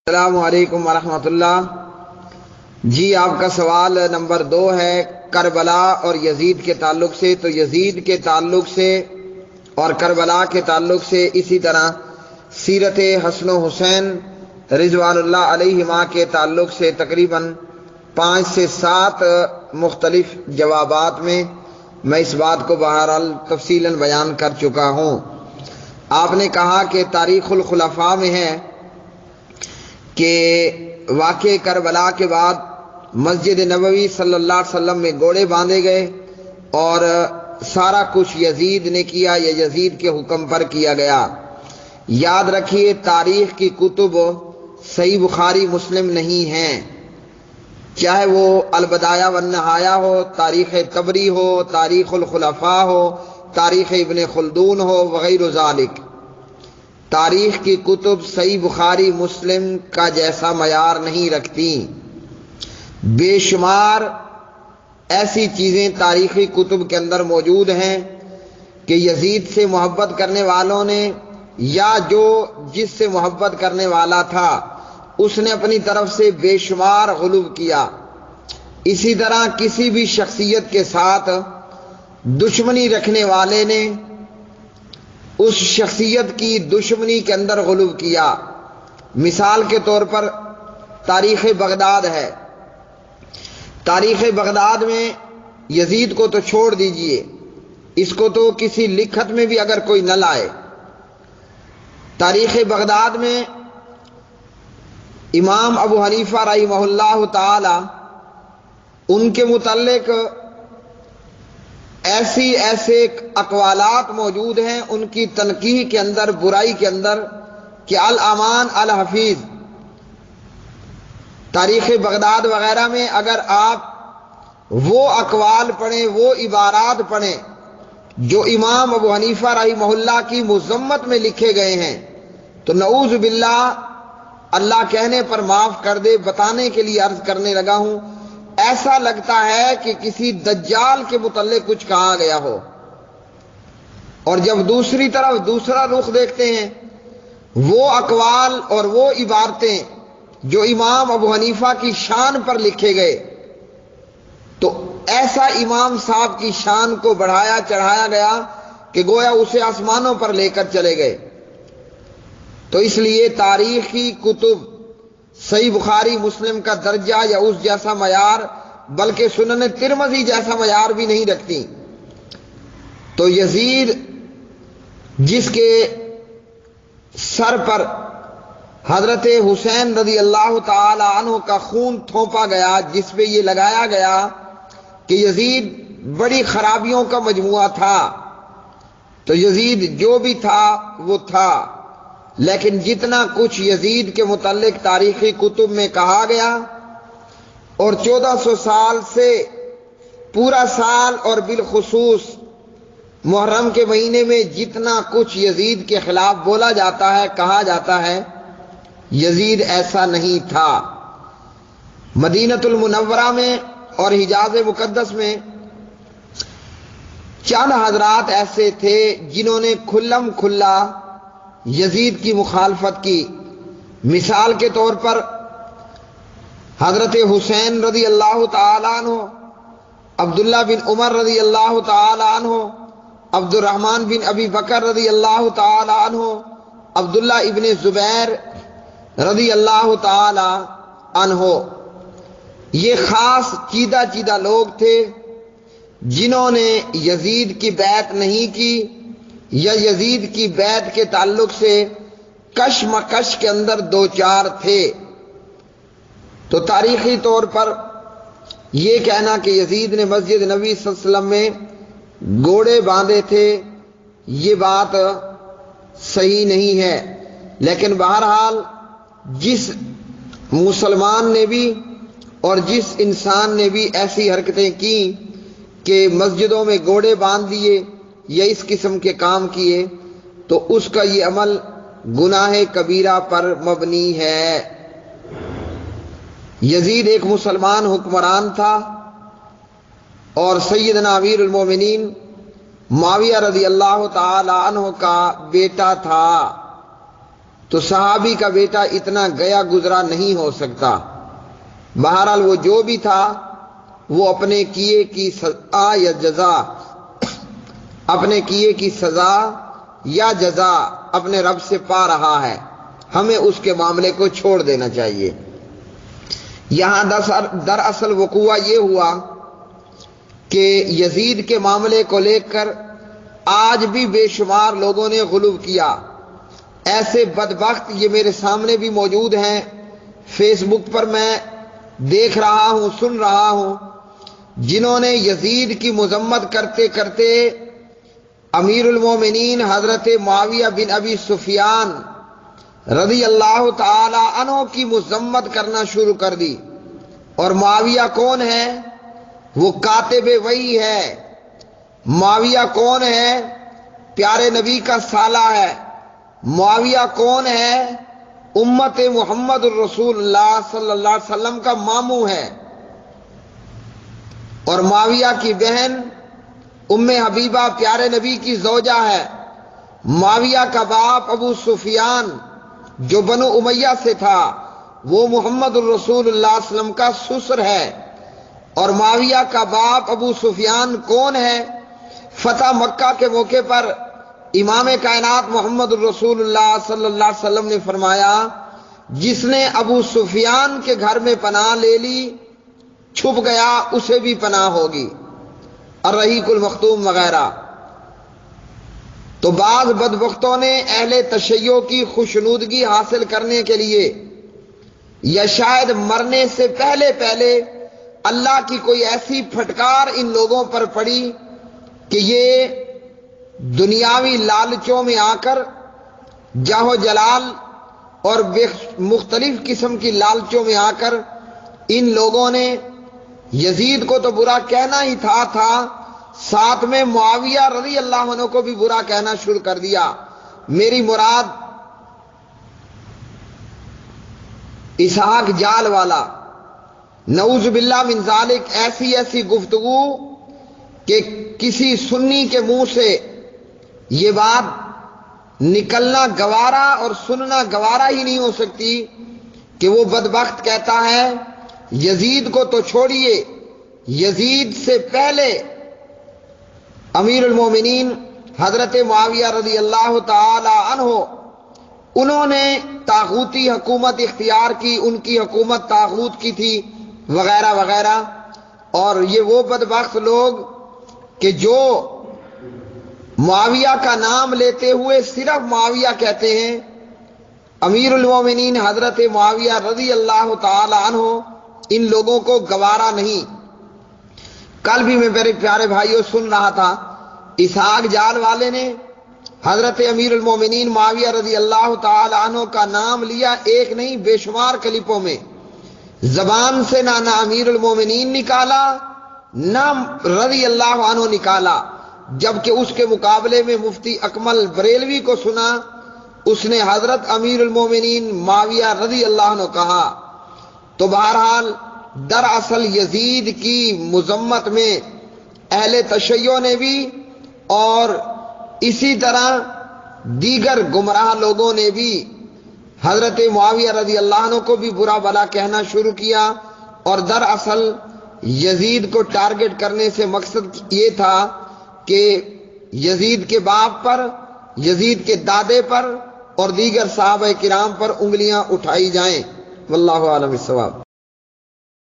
السلام علیکم ورحمۃ اللہ۔ جی آپ کا سوال نمبر 2 ہے کربلا اور یزید کے تعلق سے۔ تو یزید کے تعلق سے اور کربلا کے تعلق سے، اسی طرح سیرت حسن و حسین رضوان اللہ علیہما کے تعلق سے تقریباً 5 سے 7 مختلف جوابات میں میں اس بات کو بہرحال تفصیلاً بیان کر چکا ہوں۔ آپ نے کہا کہ تاریخ الخلفاء میں ہے کہ واقع کربلا کے بعد مسجد نبوی صلی اللہ علیہ وسلم میں گھوڑے باندھے گئے اور سارا کچھ یزید نے کیا یا یزید کے حکم پر کیا گیا۔ یاد رکھیے تاریخ کی کتب صحیح بخاری مسلم نہیں ہیں، چاہے وہ البدایہ والنہایہ ہو، تاریخ طبری ہو، تاریخ الخلفاء ہو، تاریخ ابن خلدون ہو وغیرہ ذالک۔ تاریخ کی کتب صحیح بخاری مسلم کا جیسا معیار نہیں رکھتی۔ بے شمار ایسی چیزیں تاریخی کتب کے اندر موجود ہیں کہ یزید سے محبت کرنے والوں نے یا جس سے محبت کرنے والا تھا اس نے اپنی طرف سے بے شمار غلو کیا۔ اسی طرح کسی بھی شخصیت کے ساتھ دشمنی رکھنے والے نے اس شخصیت کی دشمنی کے اندر غلو کیا۔ مثال کے طور پر تاریخ بغداد ہے۔ تاریخ بغداد میں یزید کو تو چھوڑ دیجئے، اس کو تو کسی لکھت میں بھی اگر کوئی نہ لائے۔ تاریخ بغداد میں امام ابو حنیفہ رحمہ اللہ تعالی ان کے متعلق ایسے اقوالات موجود ہیں ان کی تنقیح کے اندر، برائی کے اندر، کہ الامان الحفیظ تاریخ بغداد وغیرہ میں اگر آپ وہ اقوال پڑھیں، وہ عبارات پڑھیں جو امام ابو حنیفہ رحمہ اللہ کی مذمت میں لکھے گئے ہیں تو نعوذ باللہ، اللہ کہنے پر معاف کر دے، بتانے کے لیے عرض کرنے لگا ہوں، ایسا لگتا ہے کہ کسی دجال کے متعلق کچھ کہا گیا ہو۔ اور جب دوسری طرف دوسرا رخ دیکھتے ہیں، وہ اقوال اور وہ عبارتیں جو امام ابو حنیفہ کی شان پر لکھے گئے تو ایسا امام صاحب کی شان کو بڑھایا چڑھایا گیا کہ گویا اسے آسمانوں پر لے کر چلے گئے۔ تو اس لیے تاریخی کتب صحیح بخاری مسلم کا درجہ یا اس جیسا معیار، بلکہ سنن ترمذی جیسا معیار بھی نہیں رکھتی۔ تو یزید جس کے سر پر حضرت حسین رضی اللہ تعالی عنہ کا خون تھوپا گیا، جس پہ یہ لگایا گیا کہ یزید بڑی خرابیوں کا مجموعہ تھا، تو یزید جو بھی تھا وہ تھا، لیکن جتنا کچھ یزید کے متعلق تاریخی کتب میں کہا گیا اور 1400 سال سے پورا سال اور بالخصوص محرم کے مہینے میں جتنا کچھ یزید کے خلاف بولا جاتا ہے، کہا جاتا ہے، یزید ایسا نہیں تھا۔ مدینہ المنورہ میں اور حجاز مقدس میں چند حضرات ایسے تھے جنہوں نے کھلم کھلا یزید کی مخالفت کی۔ مثال کے طور پر حضرت حسین رضی اللہ تعالی عنہ، عبداللہ بن عمر رضی اللہ تعالی عنہ، عبد الرحمن بن ابی بکر رضی اللہ تعالی عنہ، عبداللہ ابن زبیر رضی اللہ تعالی عنہ، یہ خاص چیدہ لوگ تھے جنہوں نے یزید کی بیعت نہیں کی یا یزید کی بیعت کے تعلق سے کشمکش کے اندر دو چار تھے۔ تو تاریخی طور پر یہ کہنا کہ یزید نے مسجد نبوی صلی اللہ علیہ وسلم میں گھوڑے باندھے تھے، یہ بات صحیح نہیں ہے۔ لیکن بہرحال جس مسلمان نے بھی اور جس انسان نے بھی ایسی حرکتیں کی کہ مسجدوں میں گھوڑے باندھ دیے یا اس قسم کے کام کیے تو اس کا یہ عمل گناہ کبیرہ پر مبنی ہے۔ یزید ایک مسلمان حکمران تھا اور سیدنا امیر المومنین معاویہ رضی اللہ تعالی عنہ کا بیٹا تھا۔ تو صحابی کا بیٹا اتنا گیا گزرا نہیں ہو سکتا۔ بہرحال وہ جو بھی تھا وہ اپنے کیے کی سزا یا جزا، اپنے کیے کی سزا یا جزا اپنے رب سے پا رہا ہے، ہمیں اس کے معاملے کو چھوڑ دینا چاہیے۔ یہاں دراصل وقوع یہ ہوا کہ یزید کے معاملے کو لے کر آج بھی بے شمار لوگوں نے غلو کیا۔ ایسے بدبخت یہ میرے سامنے بھی موجود ہیں، فیس بک پر میں دیکھ رہا ہوں، سن رہا ہوں، جنہوں نے یزید کی مذمت کرتے کرتے امیر المومنین حضرت معاویہ بن ابی سفیان رضی اللہ تعالی عنہ کی مذمت کرنا شروع کر دی۔ اور معاویہ کون ہے؟ وہ کاتب وحی ہے۔ معاویہ کون ہے؟ پیارے نبی کا سالہ ہے۔ معاویہ کون ہے؟ امت محمد الرسول اللہ صلی اللہ علیہ وسلم کا ماموں ہے۔ اور معاویہ کی بہن ام حبیبہ پیارے نبی کی زوجہ ہے۔ معاویہ کا باپ ابو سفیان جو بنو امیہ سے تھا وہ محمد الرسول اللہ صلی اللہ علیہ وسلم کا سسر ہے۔ اور معاویہ کا باپ ابو سفیان کون ہے؟ فتح مکہ کے موقع پر امام کائنات محمد الرسول اللہ صلی اللہ علیہ وسلم نے فرمایا، جس نے ابو سفیان کے گھر میں پناہ لے لی چھپ گیا اسے بھی پناہ ہوگی، الرحیق المختوم وغیرہ۔ تو بعض بدبختوں نے اہل تشیع کی خوشنودگی حاصل کرنے کے لیے یا شاید مرنے سے پہلے اللہ کی کوئی ایسی پھٹکار ان لوگوں پر پڑی کہ یہ دنیاوی لالچوں میں آ کر جاہ و جلال اور مختلف قسم کی لالچوں میں آ کر ان لوگوں نے یزید کو تو برا کہنا ہی تھا، ساتھ میں معاویہ رضی اللہ عنہ کو بھی برا کہنا شروع کر دیا۔ میری مراد اسحاق جال والا، نعوذ باللہ من ذالک، ایسی گفتگو کہ کسی سنی کے منہ سے یہ بات نکلنا گوارا اور سننا گوارا ہی نہیں ہو سکتی کہ وہ بدبخت کہتا ہے یزید کو تو چھوڑیے، یزید سے پہلے امیر المومنین حضرت معاویہ رضی اللہ تعالی عنہ انہوں نے طاغوتی حکومت اختیار کی، ان کی حکومت طاغوت کی تھی وغیرہ وغیرہ۔ اور یہ وہ بدبخت لوگ کہ جو معاویہ کا نام لیتے ہوئے صرف معاویہ کہتے ہیں، امیر المومنین حضرت معاویہ رضی اللہ تعالی عنہ ان لوگوں کو گوارا نہیں۔ کل بھی میں میرے پیارے بھائیوں سن رہا تھا، اسحاق جال والے نے حضرت امیر المومنین معاویہ رضی اللہ تعالی عنہ کا نام لیا، ایک نہیں بے شمار کلپوں میں، زبان سے نہ امیر المومنین نکالا نہ رضی اللہ عنہ نکالا، جبکہ اس کے مقابلے میں مفتی اکمل بریلوی کو سنا، اس نے حضرت امیر المومنین معاویہ رضی اللہ عنہ کہا۔ تو بہرحال دراصل یزید کی مذمت میں اہل تشیع نے بھی اور اسی طرح دیگر گمراہ لوگوں نے بھی حضرت معاویہ رضی اللہ عنہ کو بھی برا بلا کہنا شروع کیا۔ اور دراصل یزید کو ٹارگٹ کرنے سے مقصد یہ تھا کہ یزید کے باپ پر، یزید کے دادے پر اور دیگر صحابہ کرام پر انگلیاں اٹھائی جائیں۔ واللہ اعلم بالصواب۔